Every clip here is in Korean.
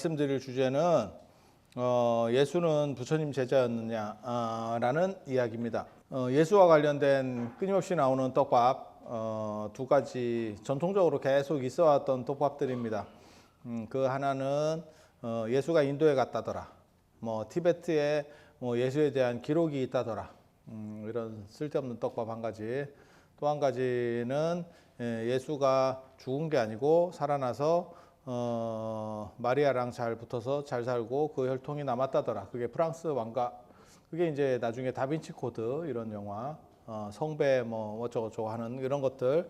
말씀드릴 주제는 예수는 부처님 제자였느냐라는 이야기입니다. 예수와 관련된 끊임없이 나오는 떡밥 두 가지 전통적으로 계속 있어왔던 떡밥들입니다. 그 하나는 예수가 인도에 갔다더라. 티베트에 예수에 대한 기록이 있다더라. 이런 쓸데없는 떡밥 한 가지. 또 한 가지는 예수가 죽은 게 아니고 살아나서 마리아랑 잘 붙어서 잘 살고 그 혈통이 남았다더라. 그게 프랑스 왕가. 그게 이제 나중에 다빈치 코드 이런 영화, 성배 어쩌고저쩌고 하는 이런 것들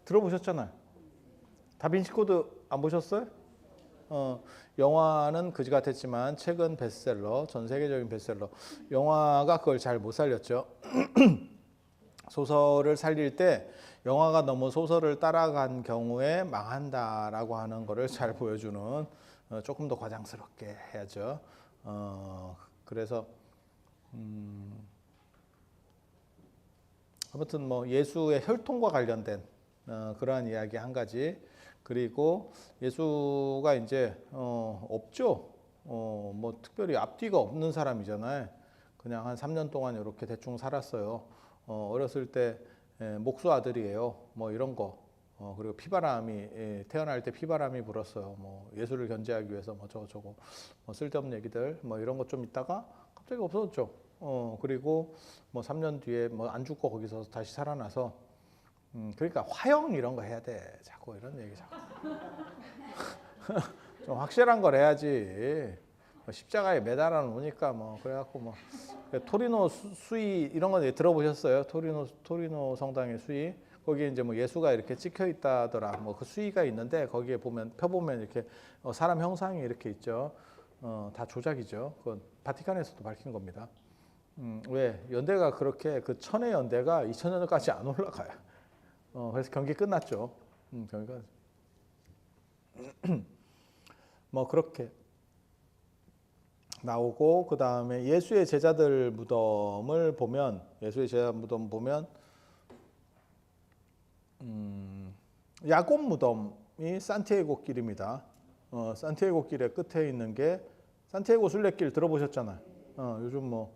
들어보셨잖아요. 다빈치 코드 안 보셨어요? 영화는 그지 같았지만 책은 베스트셀러, 전 세계적인 베스트셀러. 영화가 그걸 잘 못 살렸죠. 소설을 살릴 때 영화가 너무 소설을 따라간 경우에 망한다라고 하는 거를 잘 보여주는, 조금 더 과장스럽게 해야죠. 그래서 아무튼 예수의 혈통과 관련된 그러한 이야기 한 가지. 그리고 예수가 이제 없죠. 특별히 앞뒤가 없는 사람이잖아요. 그냥 한 3년 동안 이렇게 대충 살았어요. 어렸을 때 목수 아들이에요. 이런 거. 그리고 피바람이 태어날 때 피바람이 불었어요. 예수를 견제하기 위해서 저거 쓸데없는 얘기들 이런 거 좀 있다가 갑자기 없어졌죠. 그리고 3년 뒤에 안 죽고 거기서 다시 살아나서 그러니까 화형 이런 거 해야 돼. 자꾸 이런 얘기 자꾸. 좀 확실한 걸 해야지. 십자가에 매달아 놓으니까 그래갖고 토리노 수위 이런 거 들어보셨어요? 토리노 성당의 수위. 거기에 이제 예수가 이렇게 찍혀 있다더라. 그 수위가 있는데 거기에 펴보면 이렇게 사람 형상이 이렇게 있죠. 다 조작이죠. 그건 바티칸에서도 밝힌 겁니다. 왜 연대가 그렇게 그 천의 연대가 2000년까지 안 올라가요. 그래서 경기 끝났죠. 경기가 그렇게 나오고, 그 다음에 예수의 제자들 무덤을 보면, 야곱 무덤이 산티아고 길입니다. 산티아고 길의 끝에 있는 게 산티아고 순례길 들어보셨잖아요. 요즘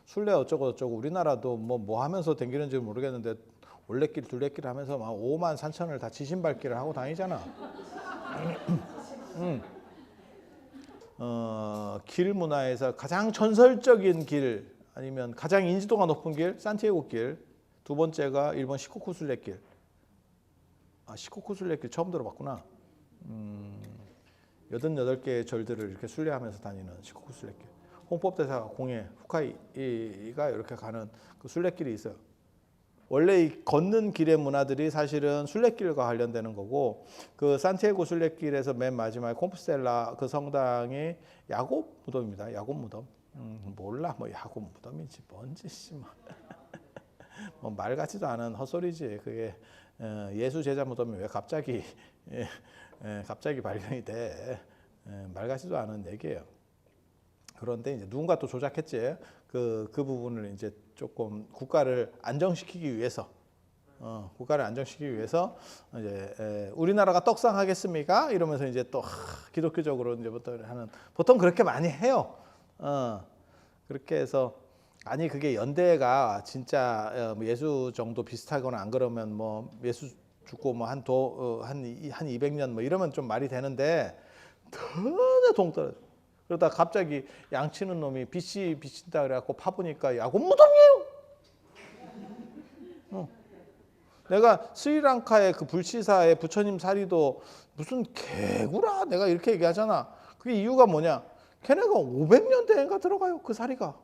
순례 어쩌고 우리나라도 뭐 하면서 댕기는지 모르겠는데 올레길 둘레길 하면서 막 5만 3천을 다 지신밟기를 하고 다니잖아. 길 문화에서 가장 전설적인 길, 아니면 가장 인지도가 높은 길, 산티아고 길. 두 번째가 일본 시코쿠 순례길. 시코쿠 순례길 처음 들어봤구나. 88개의 절들을 이렇게 순례하면서 다니는 시코쿠 순례길. 홍법대사가 공예 후카이가 이렇게 가는 그 순례길이 있어요. 원래 이 걷는 길의 문화들이 사실은 순례길과 관련되는 거고, 그 산티아고 순례길에서 맨 마지막에 콤포스텔라 그 성당이 야곱 무덤입니다. 야곱 무덤. 몰라 야곱 무덤인지 뭔지 말 같지도 않은 헛소리지. 그게 예수 제자 무덤이 왜 갑자기 발견이 돼? 말 같지도 않은 얘기예요. 그런데 이제 누군가 또 조작했지. 그 부분을 이제 조금 국가를 안정시키기 위해서, 이제 우리나라가 떡상하겠습니까? 이러면서 이제 또 기독교적으로 이제부터 하는, 보통 그렇게 많이 해요. 그렇게 해서 아니 그게 연대가 진짜 예수 정도 비슷하거나 안 그러면 예수 죽고 한 200년 이러면 좀 말이 되는데 전혀 동떨어져. 그러다 갑자기 양치는 놈이 비친다 그래갖고 파보니까 야곱 무덤이에요. 내가 스리랑카의 그 불치사의 부처님 사리도 무슨 개구라 내가 이렇게 얘기하잖아. 그게 이유가 뭐냐? 걔네가 500년대인가 들어가요. 그 사리가.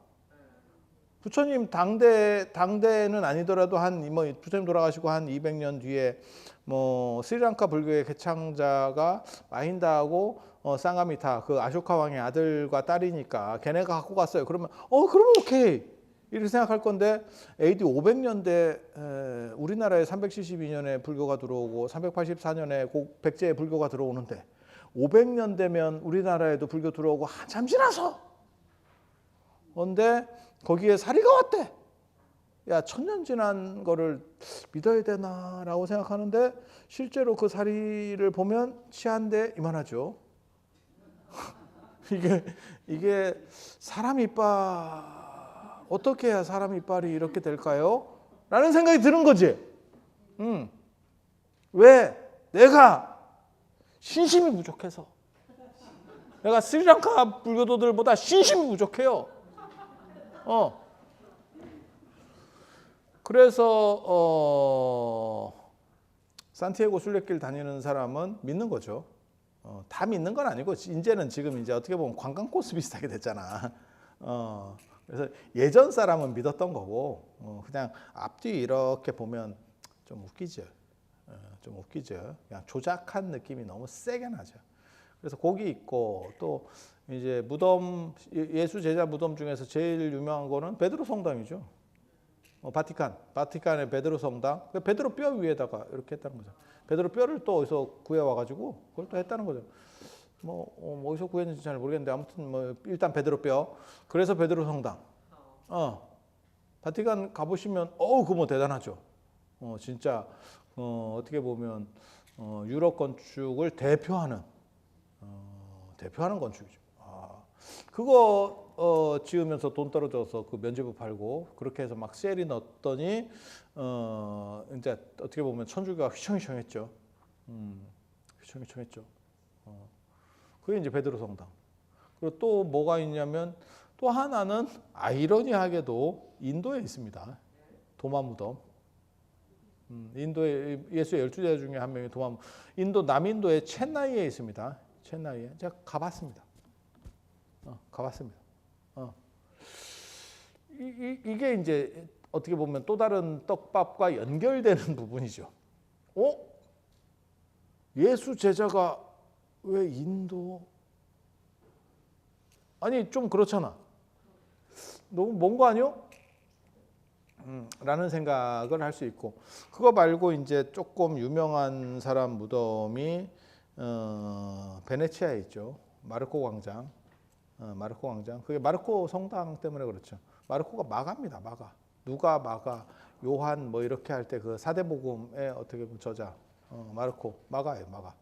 부처님 당대는 아니더라도 부처님 돌아가시고 한 200년 뒤에 스리랑카 불교의 개창자가 마힌다하고 쌍가미타 그 아쇼카 왕의 아들과 딸이니까 걔네가 갖고 갔어요. 그러면 오케이 이렇게 생각할 건데, AD 500년대 우리나라에 372년에 불교가 들어오고 384년에 백제에 불교가 들어오는데 500년 되면 우리나라에도 불교 들어오고 한참 지나서. 그런데 거기에 사리가 왔대. 야, 천년 지난 거를 믿어야 되나라고 생각하는데 실제로 그 사리를 보면 치아인데 이만하죠. 이게 사람 이빨 어떻게 해야 사람 이빨이 이렇게 될까요? 라는 생각이 드는 거지. 왜? 내가 신심이 부족해서. 내가 스리랑카 불교도들보다 신심이 부족해요. 그래서 산티아고 순례길 다니는 사람은 믿는 거죠. 다 믿는 건 아니고 이제는 지금 이제 어떻게 보면 관광 코스 비슷하게 됐잖아. 그래서 예전 사람은 믿었던 거고 그냥 앞뒤 이렇게 보면 좀 웃기죠. 좀 웃기죠. 그냥 조작한 느낌이 너무 세게 나죠. 그래서 거기 있고 또 이제 무덤 예수 제자 무덤 중에서 제일 유명한 거는 베드로 성당이죠. 바티칸의 베드로 성당, 베드로 뼈 위에다가 이렇게 했다는 거죠. 베드로 뼈를 또 어디서 구해와가지고 그걸 또 했다는 거죠. 어디서 구했는지 잘 모르겠는데 아무튼 일단 베드로 뼈. 그래서 베드로 성당. 바티칸 가보시면 그거 대단하죠. 진짜 어떻게 보면 유럽 건축을 대표하는 건축이죠. 그거 지으면서 돈 떨어져서 그 면제부 팔고 그렇게 해서 막 셀이 넣었더니 이제 어떻게 보면 천주교가 휘청휘청했죠. 휘청휘청했죠. 그게 이제 베드로 성당. 그리고 또 뭐가 있냐면 또 하나는 아이러니하게도 인도에 있습니다. 도마 무덤. 인도의 예수의 12제자 중에 한 명이 인도 남인도의 첸나이에 있습니다. 첸나이에 제가 가봤습니다. 이게 이제 어떻게 보면 또 다른 떡밥과 연결되는 부분이죠. 예수 제자가 왜 인도? 아니 좀 그렇잖아. 너무 먼 거 아니요? 라는 생각을 할 수 있고 그거 말고 이제 조금 유명한 사람 무덤이 베네치아에 있죠. 마르코 광장. 그게 마르코 성당 때문에 그렇죠. 마르코가 마가입니다. 누가 마가, 요한 뭐 이렇게 할 때 그 사대복음의 어떻게 보면 저자. 마르코 마가예요. 마가.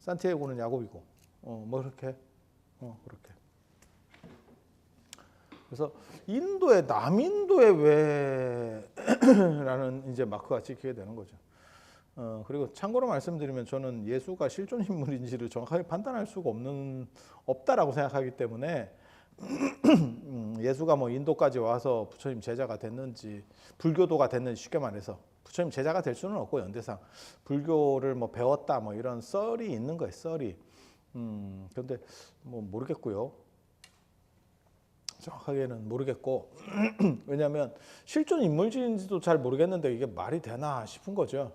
산티아고는 야곱이고. 뭐 그렇게. 그렇게. 그래서 남인도에 왜 라는 이제 마크가 찍히게 되는 거죠. 그리고 참고로 말씀드리면 저는 예수가 실존 인물인지를 정확하게 판단할 수가 없다라고 생각하기 때문에 예수가 뭐 인도까지 와서 부처님 제자가 됐는지 불교도가 됐는지 쉽게 말해서 부처님 제자가 될 수는 없고 연대상 불교를 뭐 배웠다 뭐 이런 썰이 있는 거예요. 썰이. 그런데 뭐 모르겠고요. 정확하게는 모르겠고 왜냐하면 실존 인물인지도 잘 모르겠는데 이게 말이 되나 싶은 거죠.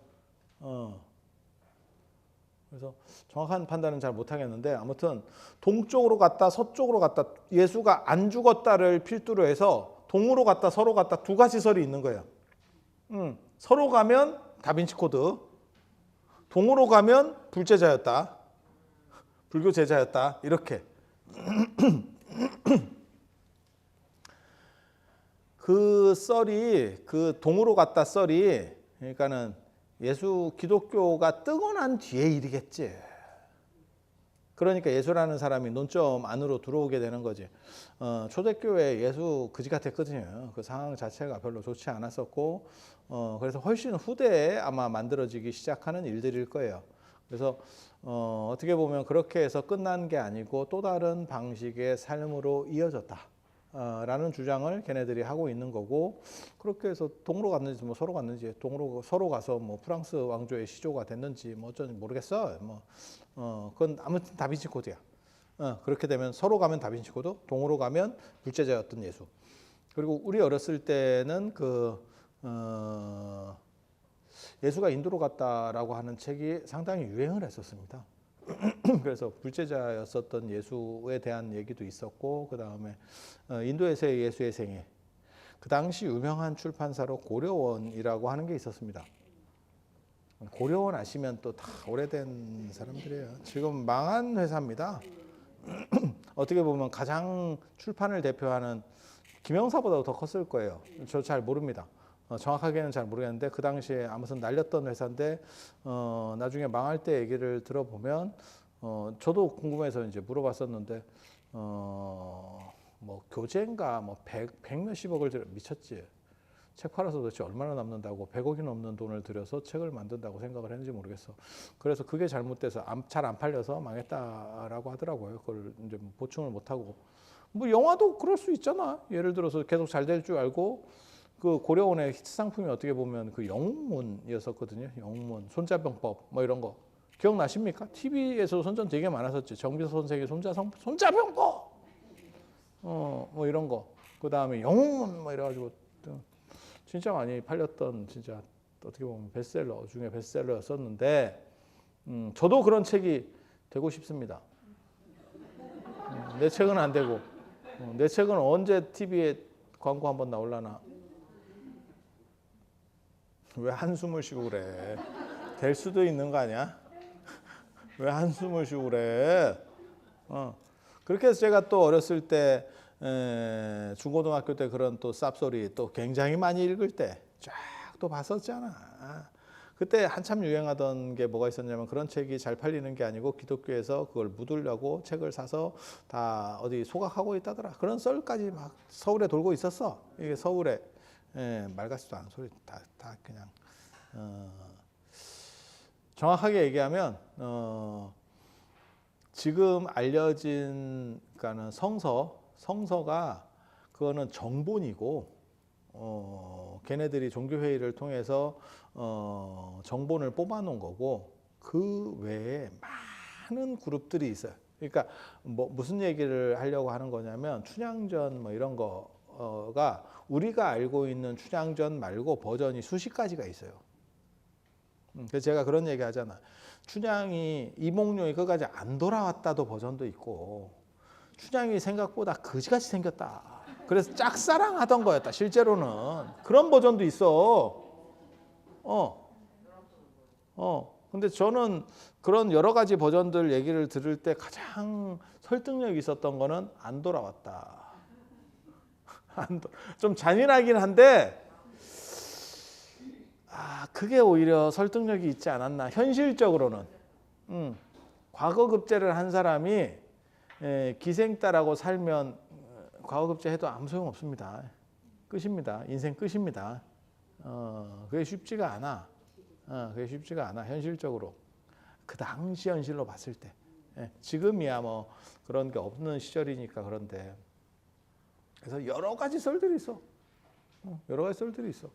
그래서 정확한 판단은 잘 못하겠는데 아무튼 동쪽으로 갔다 서쪽으로 갔다 예수가 안 죽었다를 필두로 해서 동으로 갔다 서로 갔다 두 가지 설이 있는 거예요. 서로 가면 다빈치 코드, 동으로 가면 불제자였다, 불교 제자였다 이렇게. 그 썰이 그 동으로 갔다 썰이 그러니까는 예수 기독교가 뜨고 난 뒤에 일이겠지. 그러니까 예수라는 사람이 논점 안으로 들어오게 되는 거지. 초대교회 예수 그지 같았거든요. 그 상황 자체가 별로 좋지 않았었고 그래서 훨씬 후대에 아마 만들어지기 시작하는 일들일 거예요. 그래서 어떻게 보면 그렇게 해서 끝난 게 아니고 또 다른 방식의 삶으로 이어졌다. 라는 주장을 걔네들이 하고 있는 거고 그렇게 해서 동으로 갔는지 뭐 서로 갔는지 서로 가서 뭐 프랑스 왕조의 시조가 됐는지 뭐 어쩐지 모르겠어. 그건 아무튼 다빈치 코드야. 그렇게 되면 서로 가면 다빈치 코드, 동으로 가면 불제자였던 예수. 그리고 우리 어렸을 때는 예수가 인도로 갔다라고 하는 책이 상당히 유행을 했었습니다. 그래서 불제자였었던 예수에 대한 얘기도 있었고 그 다음에 인도에서의 예수의 생애 그 당시 유명한 출판사로 고려원이라고 하는 게 있었습니다. 고려원 아시면 또 다 오래된 사람들이에요. 지금 망한 회사입니다. 어떻게 보면 가장 출판을 대표하는 김영사보다 더 컸을 거예요. 저 잘 모릅니다. 정확하게는 잘 모르겠는데 그 당시에 아무튼 날렸던 회사인데 나중에 망할 때 얘기를 들어보면 저도 궁금해서 이제 물어봤었는데 뭐 교재인가 뭐 100 몇십억을 들여 미쳤지. 책 팔아서 도대체 얼마나 남는다고 100억이 넘는 돈을 들여서 책을 만든다고 생각을 했는지 모르겠어. 그래서 그게 잘못돼서 잘 안 팔려서 망했다라고 하더라고요. 그걸 이제 보충을 못 하고 뭐 영화도 그럴 수 있잖아. 예를 들어서 계속 잘 될 줄 알고 그 고려원의 히트 상품이 어떻게 보면 그 영웅문이었었거든요. 영웅문, 손자병법 뭐 이런 거 기억나십니까? TV에서 선전 되게 많았었지. 정비서 선생의 손자병법 뭐 이런 거. 그 다음에 영웅문 뭐 이래가지고 진짜 많이 팔렸던 진짜 어떻게 보면 베스트셀러 중에 베스트셀러였었는데 저도 그런 책이 되고 싶습니다. 내 책은 안 되고 내 책은 언제 TV에 광고 한번 나올라나. 왜 한숨을 쉬고 그래? 될 수도 있는 거 아니야? 왜 한숨을 쉬고 그래? 그렇게 해서 제가 또 어렸을 때 중고등학교 때 그런 또 쌉소리 또 굉장히 많이 읽을 때 쫙 또 봤었잖아. 그때 한참 유행하던 게 뭐가 있었냐면 그런 책이 잘 팔리는 게 아니고 기독교에서 그걸 묻으려고 책을 사서 다 어디 소각하고 있다더라. 그런 썰까지 막 서울에 돌고 있었어. 이게 서울에 말 같지도 않은 소리 다 그냥 정확하게 얘기하면 지금 알려진 그러니까는 성서가 그거는 정본이고 걔네들이 종교회의를 통해서 정본을 뽑아놓은 거고 그 외에 많은 그룹들이 있어요. 그러니까 뭐 무슨 얘기를 하려고 하는 거냐면 춘향전 뭐 이런 거가 우리가 알고 있는 춘향전 말고 버전이 수십 가지가 있어요. 그래서 제가 그런 얘기 하잖아. 춘향이 이몽룡이 끝까지 안 돌아왔다도 버전도 있고 춘향이 생각보다 거지같이 생겼다. 그래서 짝사랑하던 거였다. 실제로는 그런 버전도 있어. 근데 저는 그런 여러 가지 버전들 얘기를 들을 때 가장 설득력이 있었던 거는 안 돌아왔다. 좀 잔인하긴 한데 그게 오히려 설득력이 있지 않았나. 현실적으로는 과거급제를 한 사람이 기생따라고 살면 과거급제 해도 아무 소용 없습니다. 끝입니다. 인생 끝입니다. 그게 쉽지가 않아. 그게 쉽지가 않아. 현실적으로 그 당시 현실로 봤을 때. 지금이야 뭐 그런 게 없는 시절이니까 그런데 그래서 여러 가지 썰들이 있어. 여러 가지 썰들이 있어.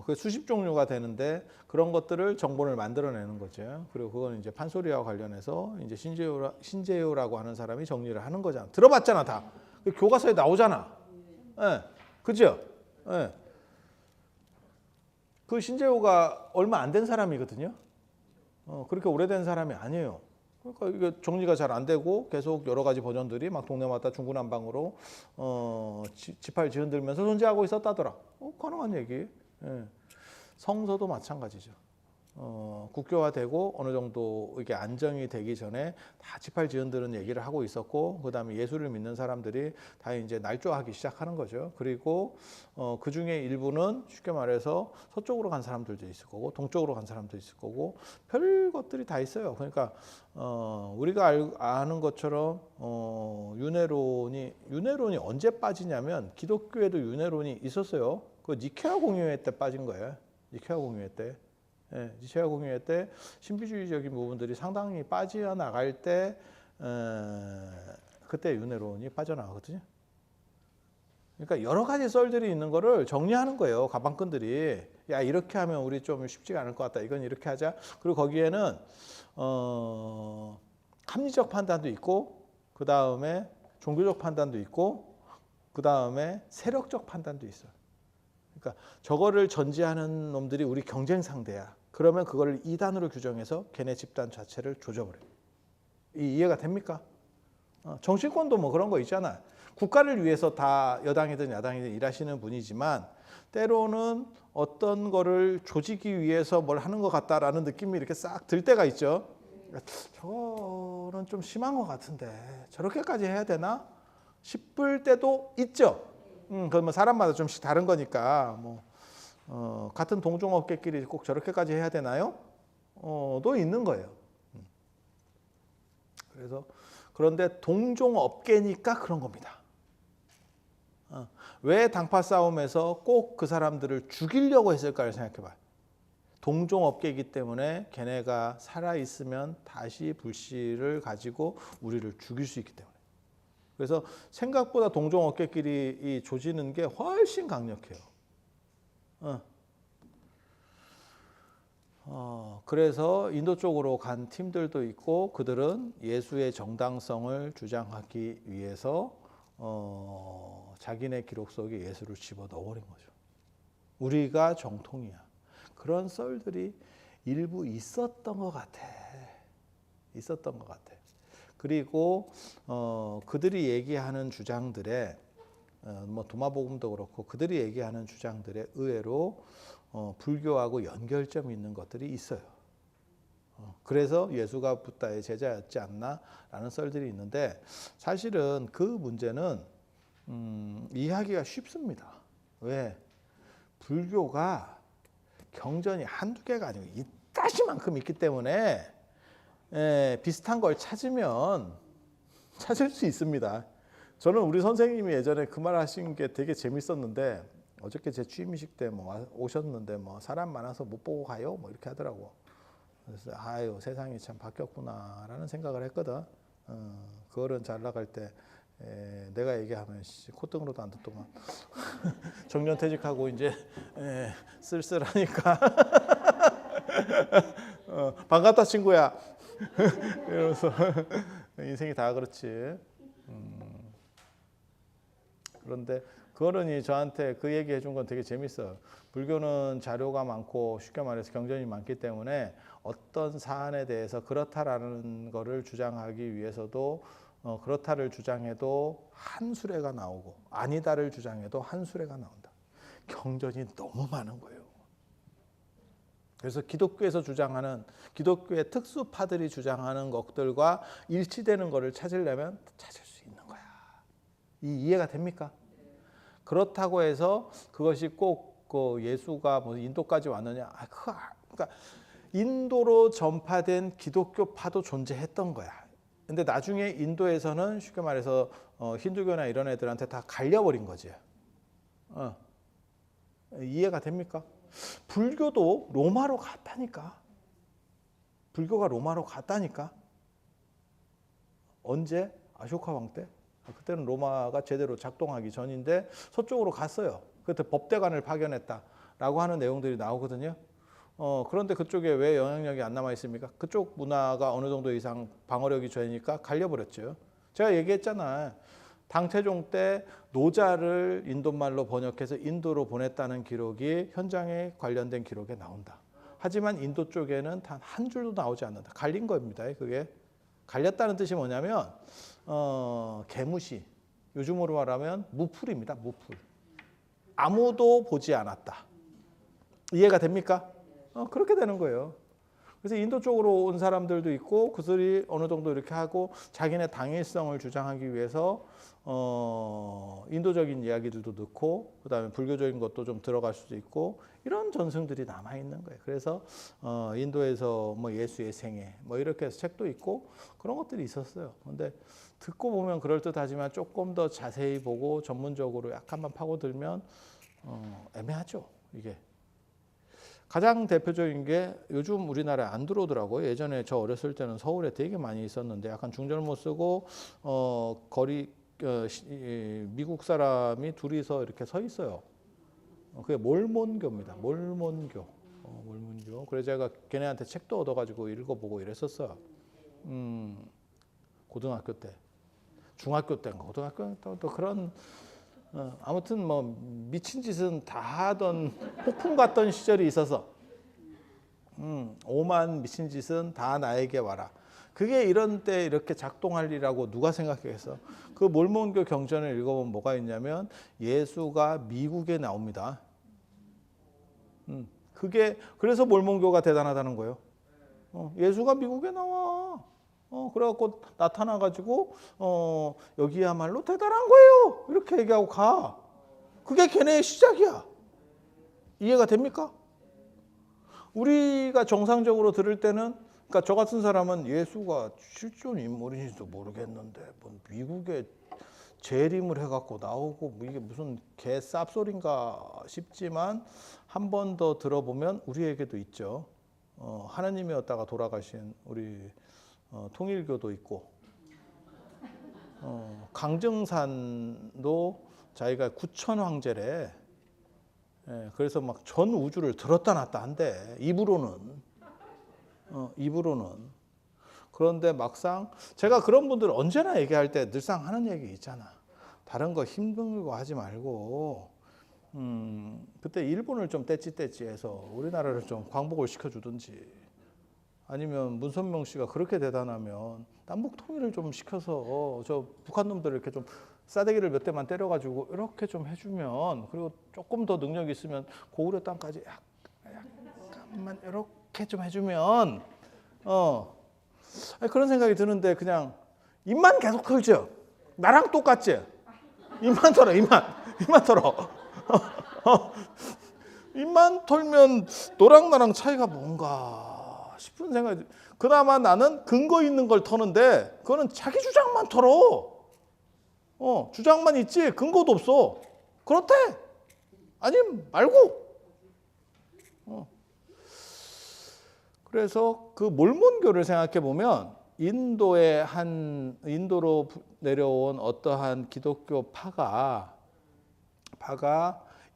그 수십 종류가 되는데 그런 것들을 정본을 만들어내는 거죠. 그리고 그건 이제 판소리와 관련해서 이제 신재효라고 하는 사람이 정리를 하는 거잖아. 들어봤잖아 다. 그 교과서에 나오잖아. 그죠? 그 신재효가 얼마 안 된 사람이거든요. 그렇게 오래된 사람이 아니에요. 그러니까 이게 정리가 잘 안 되고 계속 여러 가지 버전들이 막 동네마다 중구난방으로 지팔 지흔들면서 존재하고 있었다더라. 가능한 얘기. 성서도 마찬가지죠. 국교화되고 어느 정도 이게 안정이 되기 전에 다 지팔 지흔드는 얘기를 하고 있었고 그다음에 예수를 믿는 사람들이 다 이제 날조하기 시작하는 거죠. 그리고 그 중에 일부는 쉽게 말해서 서쪽으로 간 사람들도 있을 거고 동쪽으로 간 사람도 있을 거고 별 것들이 다 있어요. 그러니까 우리가 아는 것처럼 윤회론이 언제 빠지냐면 기독교에도 윤회론이 있었어요. 그 니케아 공유회 때 빠진 거예요. 니케아 공유회 때. 니케아 공유회 때 신비주의적인 부분들이 상당히 빠져나갈 때 그때 윤회론이 빠져나가거든요. 그러니까 여러 가지 썰들이 있는 거를 정리하는 거예요. 가방끈들이. 야 이렇게 하면 우리 좀 쉽지가 않을 것 같다. 이건 이렇게 하자. 그리고 거기에는 합리적 판단도 있고 그 다음에 종교적 판단도 있고 그 다음에 세력적 판단도 있어요. 그러니까 저거를 전제하는 놈들이 우리 경쟁 상대야. 그러면 그걸 이단으로 규정해서 걔네 집단 자체를 조져버려요. 이해가 됩니까? 정치권도 뭐 그런 거 있잖아. 국가를 위해서 다 여당이든 야당이든 일하시는 분이지만 때로는 어떤 거를 조지기 위해서 뭘 하는 것 같다라는 느낌이 이렇게 싹 들 때가 있죠. 저거는 좀 심한 것 같은데 저렇게까지 해야 되나? 싶을 때도 있죠. 그건 뭐 사람마다 좀씩 다른 거니까 같은 동종업계끼리 꼭 저렇게까지 해야 되나요? 또 있는 거예요. 그래서 그런데 동종업계니까 그런 겁니다. 왜 당파 싸움에서 꼭 그 사람들을 죽이려고 했을까를 생각해봐요. 동종업계이기 때문에 걔네가 살아있으면 다시 불씨를 가지고 우리를 죽일 수 있기 때문에. 그래서 생각보다 동종업계끼리 이 조지는 게 훨씬 강력해요. 그래서 인도 쪽으로 간 팀들도 있고 그들은 예수의 정당성을 주장하기 위해서 자기네 기록 속에 예수를 집어넣어버린 거죠. 우리가 정통이야. 그런 썰들이 일부 있었던 것 같아. 그리고 그들이 얘기하는 주장들에 도마복음도 그렇고 그들이 얘기하는 주장들에 의외로 불교하고 연결점이 있는 것들이 있어요. 그래서 예수가 붓다의 제자였지 않나라는 썰들이 있는데 사실은 그 문제는 이해하기가 쉽습니다. 왜? 불교가 경전이 한두 개가 아니고 이따시만큼 있기 때문에 비슷한 걸 찾으면 찾을 수 있습니다. 저는 우리 선생님이 예전에 그 말 하신 게 되게 재밌었는데 어저께 제 취임식 때 오셨는데 사람 많아서 못 보고 가요? 이렇게 하더라고. 그래서 아유 세상이 참 바뀌었구나라는 생각을 했거든. 그거는 잘 나갈 때 내가 얘기하면 콧등으로도 안 듣더만. 정년퇴직하고 이제 쓸쓸하니까 반갑다 친구야. 이러면서 인생이 다 그렇지. 그런데 그어른이 저한테 그 얘기 해준 건 되게 재밌어요. 불교는 자료가 많고 쉽게 말해서 경전이 많기 때문에 어떤 사안에 대해서 그렇다라는 거를 주장하기 위해서도 그렇다를 주장해도 한 수레가 나오고 아니다를 주장해도 한 수레가 나온다. 경전이 너무 많은 거예요. 그래서 기독교에서 주장하는 기독교의 특수파들이 주장하는 것들과 일치되는 것을 찾으려면 찾을 수 있는 거야. 이해가 됩니까? 그렇다고 해서 그것이 꼭 예수가 인도까지 왔느냐? 그러니까 인도로 전파된 기독교파도 존재했던 거야. 근데 나중에 인도에서는 쉽게 말해서 힌두교나 이런 애들한테 다 갈려버린 거지. 이해가 됩니까? 불교도 로마로 갔다니까. 불교가 로마로 갔다니까. 언제? 아쇼카 왕 때? 그때는 로마가 제대로 작동하기 전인데 서쪽으로 갔어요. 그때 법대관을 파견했다라고 하는 내용들이 나오거든요. 그런데 그쪽에 왜 영향력이 안 남아 있습니까? 그쪽 문화가 어느 정도 이상 방어력이 되니까 갈려버렸죠. 제가 얘기했잖아. 당태종 때 노자를 인도말로 번역해서 인도로 보냈다는 기록이 현장에 관련된 기록에 나온다. 하지만 인도 쪽에는 단 한 줄도 나오지 않는다. 갈린 겁니다. 그게 갈렸다는 뜻이 뭐냐면 개무시, 요즘으로 말하면 무풀입니다. 무풀. 아무도 보지 않았다. 이해가 됩니까? 그렇게 되는 거예요. 그래서 인도 쪽으로 온 사람들도 있고 그들이 어느 정도 이렇게 하고 자기네 당일성을 주장하기 위해서 인도적인 이야기들도 넣고 그다음에 불교적인 것도 좀 들어갈 수도 있고 이런 전승들이 남아 있는 거예요. 그래서 인도에서 예수의 생애 이렇게 해서 책도 있고 그런 것들이 있었어요. 근데 듣고 보면 그럴듯하지만 조금 더 자세히 보고 전문적으로 약간만 파고들면 애매하죠. 이게. 가장 대표적인 게 요즘 우리나라에 안 들어오더라고요. 예전에 저 어렸을 때는 서울에 되게 많이 있었는데 약간 중절모 쓰고 미국 사람이 둘이서 이렇게 서 있어요. 그게 몰몬교입니다. 몰몬교. 몰몬교. 그래서 제가 걔네한테 책도 얻어가지고 읽어보고 이랬었어요. 고등학교 때, 중학교 때인가 고등학교 또 그런. 아무튼 미친 짓은 다 하던 폭풍 같던 시절이 있어서 오만 미친 짓은 다 나에게 와라. 그게 이런 때 이렇게 작동하리라고 누가 생각했어? 그 몰몬교 경전을 읽어보면 뭐가 있냐면 예수가 미국에 나옵니다. 그게 그래서 몰몬교가 대단하다는 거예요. 예수가 미국에 나와. 그래갖고 나타나가지고 여기야말로 대단한 거예요. 이렇게 얘기하고 가. 그게 걔네의 시작이야. 이해가 됩니까? 우리가 정상적으로 들을 때는, 그러니까 저 같은 사람은 예수가 실존 인물인지도 모르겠는데 뭐 미국에 재림을 해갖고 나오고 뭐 이게 무슨 개 쌉소리인가 싶지만 한 번 더 들어보면 우리에게도 있죠. 하나님이었다가 돌아가신 우리 통일교도 있고, 강정산도 자기가 구천 황제래. 그래서 막 전 우주를 들었다 놨다 한대. 입으로는. 그런데 막상 제가 그런 분들 언제나 얘기할 때 늘상 하는 얘기 있잖아. 다른 거 힘든 거 하지 말고 그때 일본을 좀 떼찌떼찌해서 우리나라를 좀 광복을 시켜주든지, 아니면 문선명 씨가 그렇게 대단하면 남북 통일을 좀 시켜서 저 북한 놈들 이렇게 좀 싸대기를 몇 대만 때려가지고 이렇게 좀 해주면, 그리고 조금 더 능력이 있으면 고구려 땅까지 약간만 이렇게 좀 해주면 그런 생각이 드는데 그냥 입만 계속 털죠. 나랑 똑같지? 입만 털어. 입만 털면 너랑 나랑 차이가 뭔가 싶은 생각이. 그나마 나는 근거 있는 걸 터는데 그거는 자기 주장만 털어. 주장만 있지 근거도 없어. 그렇대. 아니면 말고. 그래서 그 몰몬교를 생각해 보면 인도로 내려온 어떠한 기독교 파가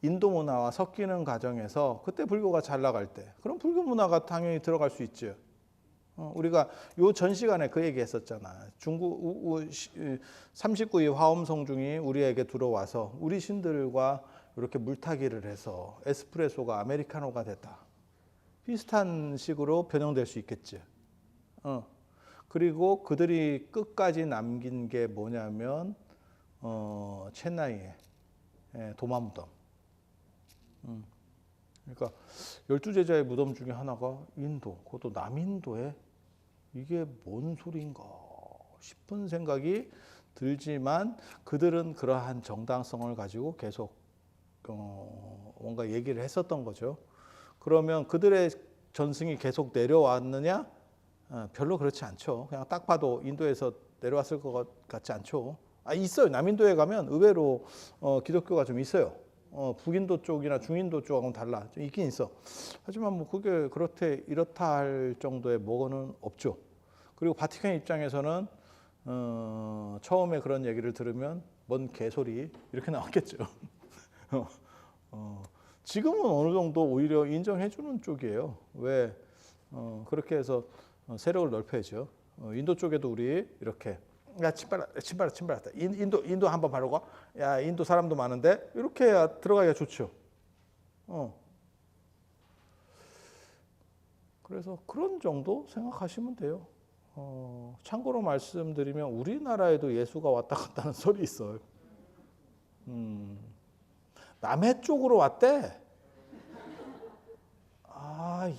인도 문화와 섞이는 과정에서 그때 불교가 잘 나갈 때, 그럼 불교 문화가 당연히 들어갈 수 있죠. 우리가 요 전 시간에 그 얘기 했었잖아. 중국 39위 화엄성중이 우리에게 들어와서 우리 신들과 이렇게 물타기를 해서 에스프레소가 아메리카노가 됐다. 비슷한 식으로 변형될 수 있겠지. 그리고 그들이 끝까지 남긴 게 뭐냐면 첸나이의 도마무덤. 그러니까 12제자의 무덤 중에 하나가 인도, 그것도 남인도에 이게 뭔 소린가 싶은 생각이 들지만 그들은 그러한 정당성을 가지고 계속 뭔가 얘기를 했었던 거죠. 그러면 그들의 전승이 계속 내려왔느냐? 별로 그렇지 않죠. 그냥 딱 봐도 인도에서 내려왔을 것 같지 않죠. 있어요. 남인도에 가면 의외로 기독교가 좀 있어요. 북인도 쪽이나 중인도 쪽하고는 달라. 좀 있긴 있어. 하지만 뭐 그게 이렇다 할 정도의 뭐는 없죠. 그리고 바티칸 입장에서는 처음에 그런 얘기를 들으면 뭔 개소리 이렇게 나왔겠죠. 지금은 어느 정도 오히려 인정해주는 쪽이에요. 왜? 그렇게 해서 세력을 넓혀야죠. 인도 쪽에도 우리 이렇게 야 침발했다. 인도 한번 바르고 야 인도 사람도 많은데 이렇게 해야 들어가기가 좋죠. 그래서 그런 정도 생각하시면 돼요. 참고로 말씀드리면 우리나라에도 예수가 왔다 갔다는 소리 있어요. 남해 쪽으로 왔대.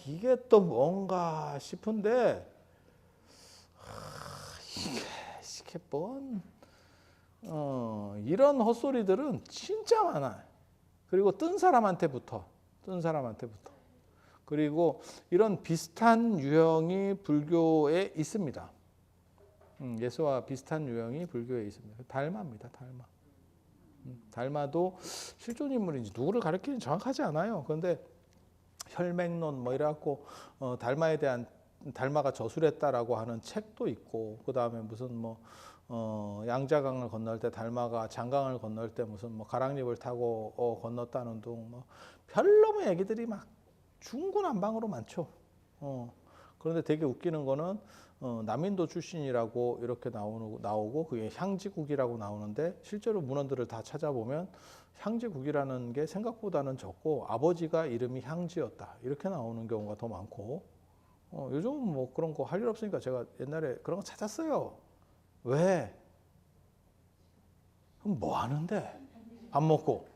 이게 또 뭔가 싶은데 이게 뭔 이런 헛소리들은 진짜 많아요. 그리고 뜬 사람한테부터. 그리고 이런 비슷한 유형이 불교에 있습니다. 예수와 비슷한 유형이 불교에 있습니다. 달마입니다. 달마도 실존 인물인지 누구를 가리키는 정확하지 않아요. 그런데 혈맹론 뭐 이래갖고 달마에 대한 달마가 저술했다라고 하는 책도 있고, 그 다음에 무슨 뭐 양자강을 건널 때 달마가 장강을 건널 때 무슨 뭐 가랑잎을 타고 건넜다는 둥 뭐 별놈의 얘기들이 막 중구난방으로 많죠. 그런데 되게 웃기는 거는 남인도 출신이라고 이렇게 나오고 그게 향지국이라고 나오는데 실제로 문헌들을 다 찾아보면 향지국이라는 게 생각보다는 적고 아버지가 이름이 향지였다 이렇게 나오는 경우가 더 많고, 요즘은 뭐 그런 거 할 일 없으니까 제가 옛날에 그런 거 찾았어요. 왜? 그럼 뭐 하는데? 밥 먹고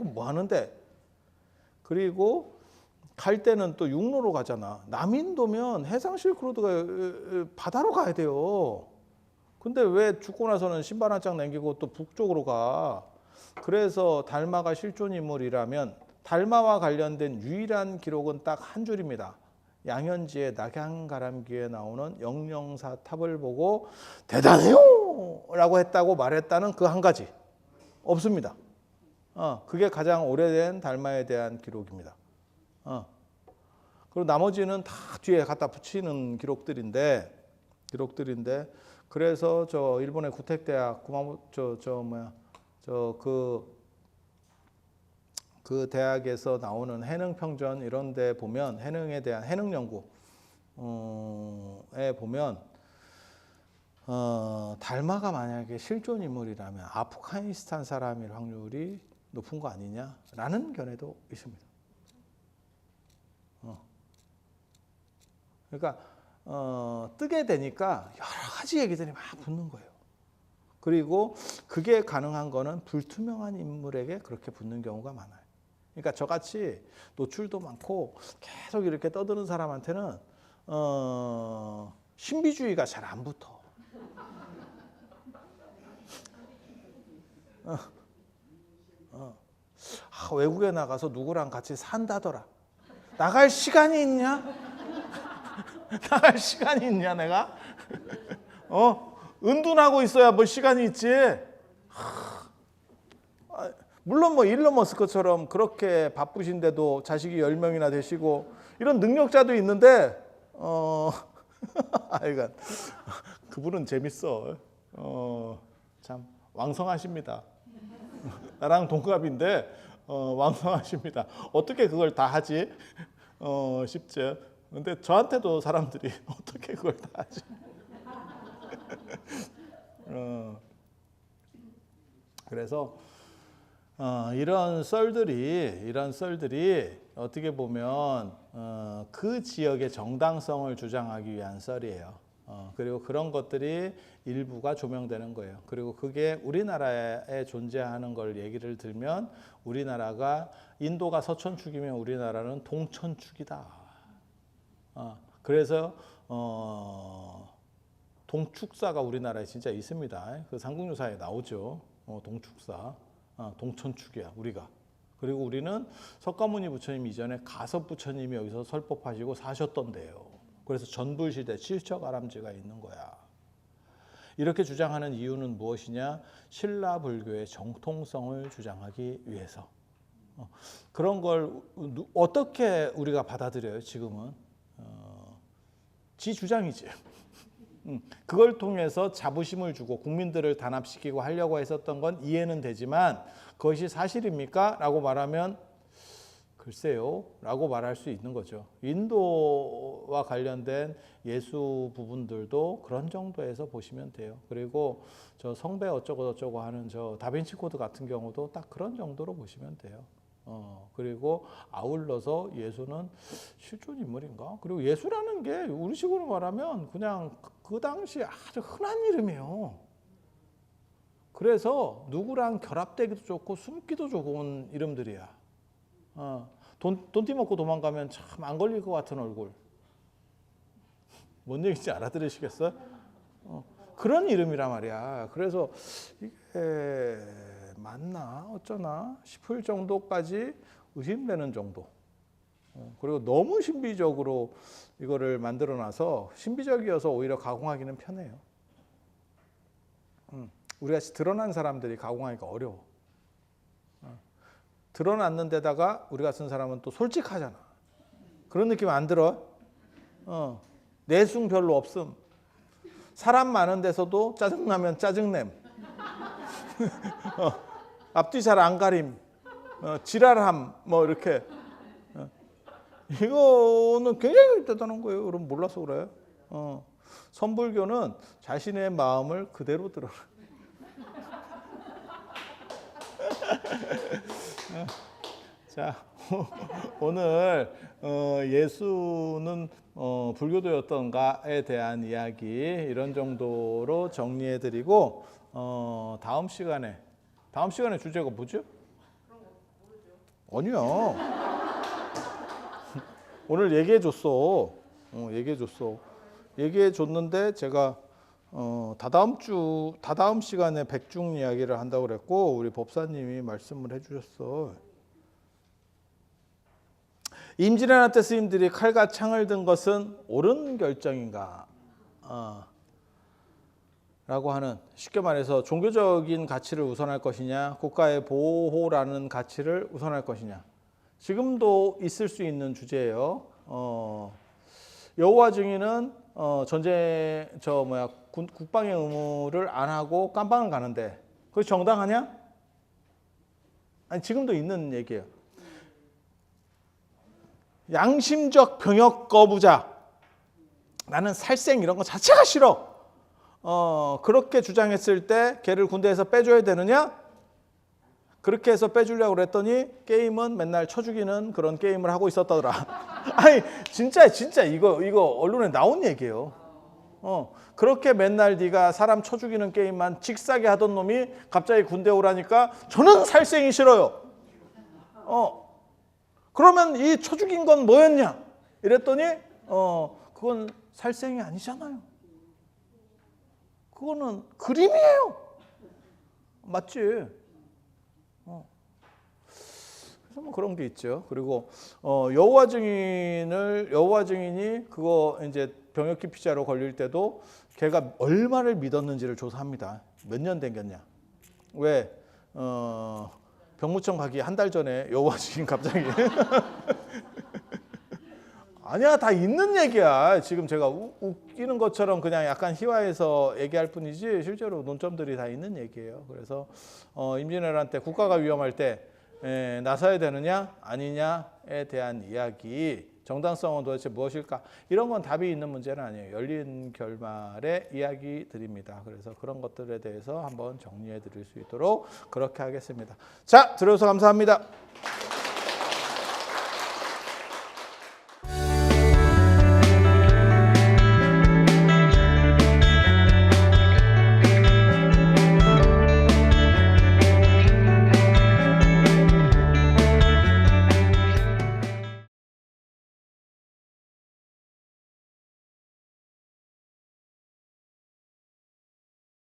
뭐 하는데? 그리고 갈 때는 또 육로로 가잖아. 남인도면 해상 실크로드가 바다로 가야 돼요. 근데 왜 죽고 나서는 신발 한 짝 남기고 또 북쪽으로 가? 그래서 달마가 실존 인물이라면 달마와 관련된 유일한 기록은 딱 한 줄입니다. 양현지의 낙양가람기에 나오는 영영사 탑을 보고 대단해요! 라고 했다고 말했다는 그 한 가지. 없습니다. 그게 가장 오래된 달마에 대한 기록입니다. 그리고 나머지는 다 뒤에 갖다 붙이는 기록들인데 그래서 저 일본의 구택대학 그 대학에서 나오는 해능평전 이런 데 보면 해능에 대한 해능 연구에 보면 달마가 만약에 실존 인물이라면 아프가니스탄 사람일 확률이 높은 거 아니냐라는 견해도 있습니다. 그러니까 뜨게 되니까 여러 가지 얘기들이 막 붙는 거예요. 그리고 그게 가능한 거는 불투명한 인물에게 그렇게 붙는 경우가 많아요. 그러니까 저같이 노출도 많고 계속 이렇게 떠드는 사람한테는 신비주의가 잘 안 붙어. 외국에 나가서 누구랑 같이 산다더라. 나갈 시간이 있냐? 나갈 시간이 있냐 내가? 은둔하고 있어야 뭐 시간이 있지. 물론 뭐 일론 머스크처럼 그렇게 바쁘신데도 자식이 10명이나 되시고 이런 능력자도 있는데 하여간 그분은 재밌어. 참 왕성하십니다. 나랑 동갑인데 왕성하십니다. 어떻게 그걸 다 하지? 싶죠. 근데 저한테도 사람들이 어떻게 그걸 다 하지? 그래서 이런 썰들이 어떻게 보면 그 지역의 정당성을 주장하기 위한 썰이에요. 그리고 그런 것들이 일부가 조명되는 거예요. 그리고 그게 우리나라에 존재하는 걸 얘기를 들면 우리나라가 인도가 서천축이면 우리나라는 동천축이다. 그래서 동축사가 우리나라에 진짜 있습니다. 그 삼국유사에 나오죠. 동축사, 동천축이야 우리가. 그리고 우리는 석가모니 부처님 이전에 가섭 부처님이 여기서 설법하시고 사셨던데요. 그래서 전불시대 칠척아람지가 있는 거야. 이렇게 주장하는 이유는 무엇이냐? 신라 불교의 정통성을 주장하기 위해서. 그런 걸 어떻게 우리가 받아들여요? 지금은 지 주장이지. 그걸 통해서 자부심을 주고 국민들을 단합시키고 하려고 했었던 건 이해는 되지만 그것이 사실입니까? 라고 말하면 글쎄요 라고 말할 수 있는 거죠. 인도와 관련된 예수 부분들도 그런 정도에서 보시면 돼요. 그리고 저 성배 어쩌고 하는 저 다빈치 코드 같은 경우도 딱 그런 정도로 보시면 돼요. 그리고 아울러서 예수는 실존 인물인가? 그리고 예수라는 게 우리식으로 말하면 그냥 그 당시 아주 흔한 이름이에요. 그래서 누구랑 결합되기도 좋고 숨기도 좋은 이름들이야. 돈 띠먹고 도망가면 참 안 걸릴 것 같은 얼굴. 뭔 얘기인지 알아들으시겠어요? 그런 이름이란 말이야. 그래서 이게 맞나 어쩌나 싶을 정도까지 의심되는 정도. 그리고 너무 신비적으로 이거를 만들어놔서 신비적이어서 오히려 가공하기는 편해요. 우리같이 드러난 사람들이 가공하기가 어려워. 드러났는 데다가 우리 같은 사람은 또 솔직하잖아. 그런 느낌 안 들어? 내숭 별로 없음. 사람 많은 데서도 짜증나면 짜증냄. 앞뒤 잘 안 가림. 지랄함. 뭐 이렇게. 이거는 굉장히 대단한 거예요. 여러분 몰라서 그래. 선불교는 자신의 마음을 그대로 드러내. 자, 오늘 예수는 불교도였던가에 대한 이야기 이런 정도로 정리해드리고 다음 시간에 주제가 뭐죠? 아니요. 오늘 얘기해 줬어. 얘기해 줬는데 제가 다다음 시간에 백중 이야기를 한다고 그랬고 우리 법사님이 말씀을 해주셨어. 임진왜란 때 스님들이 칼과 창을 든 것은 옳은 결정인가? 라고 하는, 쉽게 말해서 종교적인 가치를 우선할 것이냐, 국가의 보호라는 가치를 우선할 것이냐. 지금도 있을 수 있는 주제예요. 여호와 증인은 국방의 의무를 안 하고 깜방을 가는데 그것이 정당하냐? 아니, 지금도 있는 얘기예요. 양심적 병역 거부자, 나는 살생 이런 거 자체가 싫어. 그렇게 주장했을 때 걔를 군대에서 빼줘야 되느냐? 그렇게 해서 빼주려고 그랬더니 게임은 맨날 쳐 죽이는 그런 게임을 하고 있었다더라. 아니 진짜 이거 언론에 나온 얘기예요. 그렇게 맨날 네가 사람 쳐 죽이는 게임만 직사게 하던 놈이 갑자기 군대 오라니까 저는 살생이 싫어요. 그러면 이 쳐 죽인 건 뭐였냐? 이랬더니 그건 살생이 아니잖아요. 그거는 그림이에요. 맞지? 그래서 뭐 그런 게 있죠. 그리고 여호와 증인이 그거 이제 병역 기피자로 걸릴 때도 걔가 얼마를 믿었는지를 조사합니다. 몇 년 댕겼냐? 왜 병무청 가기 한 달 전에 여호와 증인 갑자기 아니야, 다 있는 얘기야. 지금 제가 웃기는 것처럼 그냥 약간 희화해서 얘기할 뿐이지 실제로 논점들이 다 있는 얘기예요. 그래서 임진왜란 때 국가가 위험할 때 나서야 되느냐 아니냐에 대한 이야기, 정당성은 도대체 무엇일까? 이런 건 답이 있는 문제는 아니에요. 열린 결말의 이야기들입니다. 그래서 그런 것들에 대해서 한번 정리해 드릴 수 있도록 그렇게 하겠습니다. 자, 들어주셔서 감사합니다.